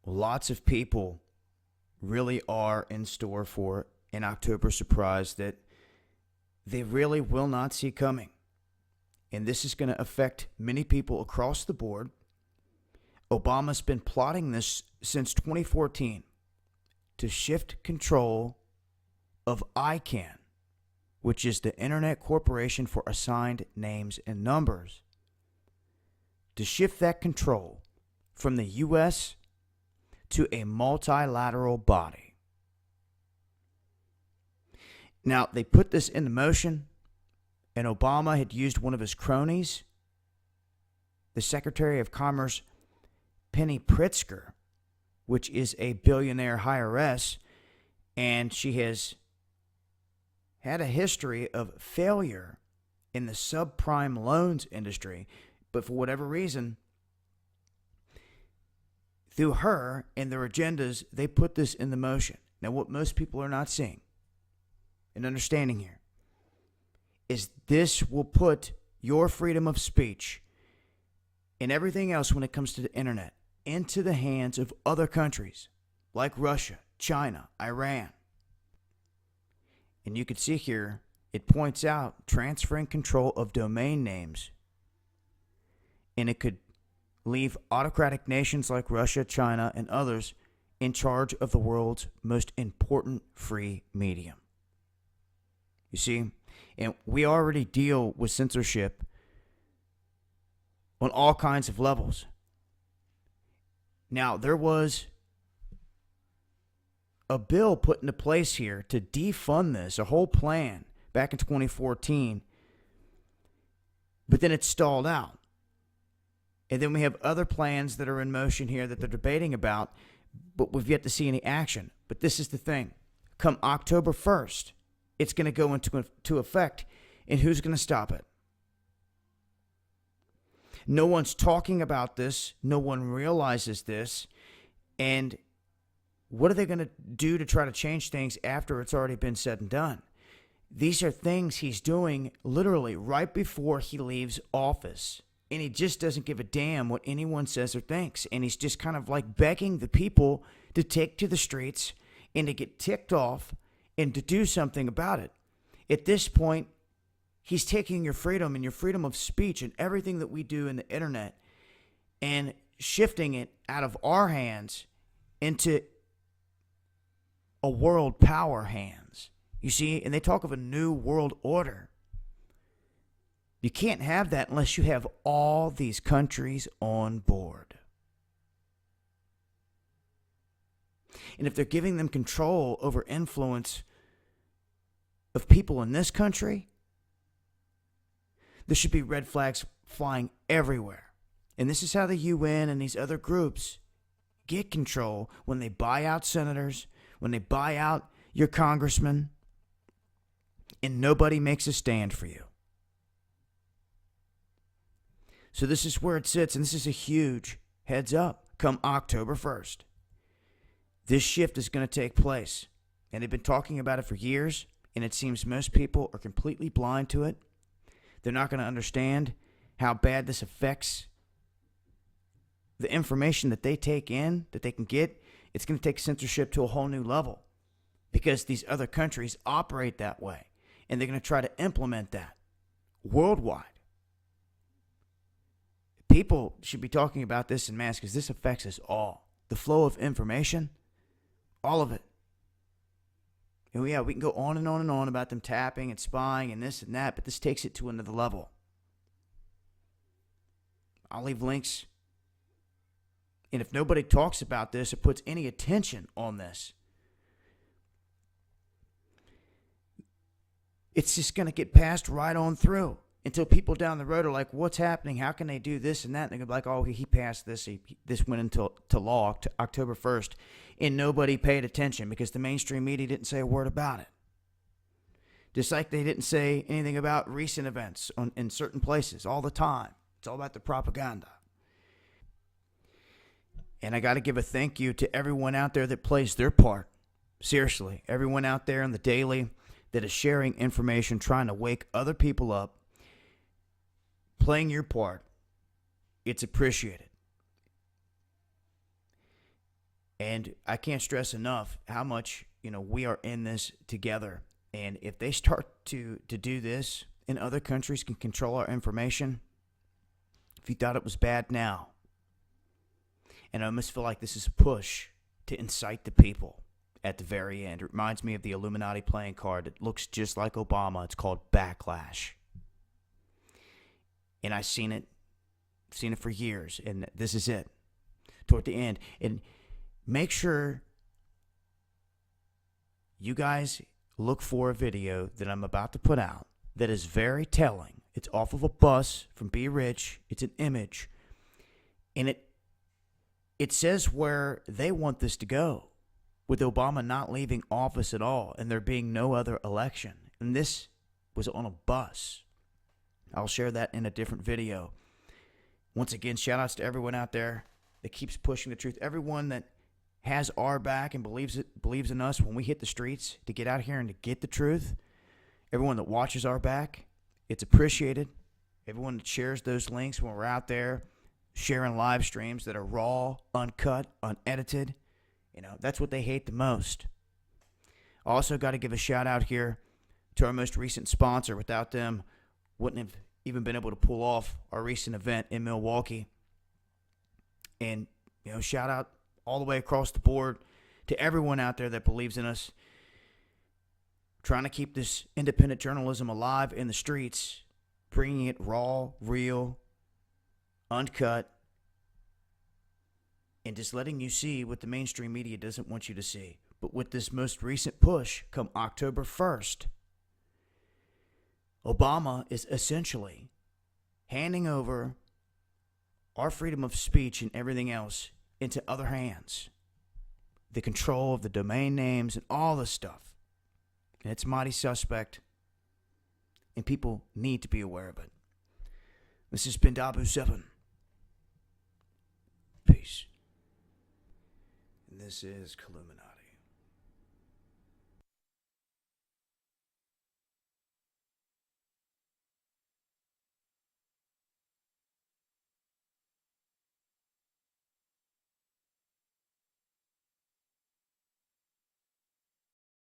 lots of people really are in store for an October surprise that they really will not see coming. And this is going to affect many people across the board. Obama's been plotting this since 2014 to shift control of ICANN, which is the Internet Corporation for Assigned Names and Numbers, to shift that control from the U.S. to a multilateral body. Now, they put this into motion, and Obama had used one of his cronies, the Secretary of Commerce, Penny Pritzker, which is a billionaire heiress, and she has had a history of failure in the subprime loans industry. But for whatever reason, through her and their agendas, they put this into motion. Now, what most people are not seeing and understanding here is this will put your freedom of speech and everything else when it comes to the internet into the hands of other countries like Russia, China, Iran. And you can see here, it points out transferring control of domain names. And it could leave autocratic nations like Russia, China, and others in charge of the world's most important free medium. You see, and we already deal with censorship on all kinds of levels. Now, there was a bill put into place here to defund this, a whole plan back in 2014, but then it stalled out. And then we have other plans that are in motion here that they're debating about, but we've yet to see any action. But this is the thing. Come October 1st, it's going to go into effect, and who's going to stop it? No one's talking about this. No one realizes this. And what are they going to do to try to change things after it's already been said and done? These are things he's doing literally right before he leaves office. And he just doesn't give a damn what anyone says or thinks. And he's just kind of like begging the people to take to the streets and to get ticked off and to do something about it. At this point, he's taking your freedom and your freedom of speech and everything that we do in the internet and shifting it out of our hands into a world power hands. You see, and they talk of a new world order. You can't have that unless you have all these countries on board. And if they're giving them control over influence of people in this country, there should be red flags flying everywhere. And this is how the UN and these other groups get control when they buy out senators, when they buy out your congressmen, and nobody makes a stand for you. So this is where it sits, and this is a huge heads up come October 1st. This shift is going to take place, and they've been talking about it for years, and it seems most people are completely blind to it. They're not going to understand how bad this affects the information that they take in, that they can get. It's going to take censorship to a whole new level because these other countries operate that way, and they're going to try to implement that worldwide. People should be talking about this in mass because this affects us all. The flow of information, all of it. And yeah, we can go on and on and on about them tapping and spying and this and that, but this takes it to another level. I'll leave links. And if nobody talks about this or puts any attention on this, it's just going to get passed right on through until people down the road are like, what's happening? How can they do this and that? And they're going to be like, oh, he passed this. This went into law October 1st. And nobody paid attention because the mainstream media didn't say a word about it. Just like they didn't say anything about recent events in certain places all the time. It's all about the propaganda. And I got to give a thank you to everyone out there that plays their part. Seriously, everyone out there on the daily that is sharing information, trying to wake other people up, playing your part. It's appreciated. And I can't stress enough how much, we are in this together. And if they start to do this and other countries can control our information, if you thought it was bad now, and I almost feel like this is a push to incite the people at the very end. It reminds me of the Illuminati playing card. It looks just like Obama. It's called Backlash. And I've seen it for years, and this is it. Toward the end. And make sure you guys look for a video that I'm about to put out that is very telling. It's off of a bus from Be Rich. It's an image. And it says where they want this to go, with Obama not leaving office at all and there being no other election. And this was on a bus. I'll share that in a different video. Once again, shout outs to everyone out there that keeps pushing the truth. Everyone that has our back and believes in us when we hit the streets to get out here and to get the truth. Everyone that watches our back, it's appreciated. Everyone that shares those links when we're out there sharing live streams that are raw, uncut, unedited. That's what they hate the most. Also got to give a shout out here to our most recent sponsor. Without them, wouldn't have even been able to pull off our recent event in Milwaukee. And, shout out all the way across the board to everyone out there that believes in us. Trying to keep this independent journalism alive in the streets, bringing it raw, real, uncut, and just letting you see what the mainstream media doesn't want you to see. But with this most recent push, come October 1st, Obama is essentially handing over our freedom of speech and everything else into other hands. The control of the domain names and all this stuff. And it's mighty suspect. And people need to be aware of it. This has been Dabu 7. Peace. And this is Illuminati.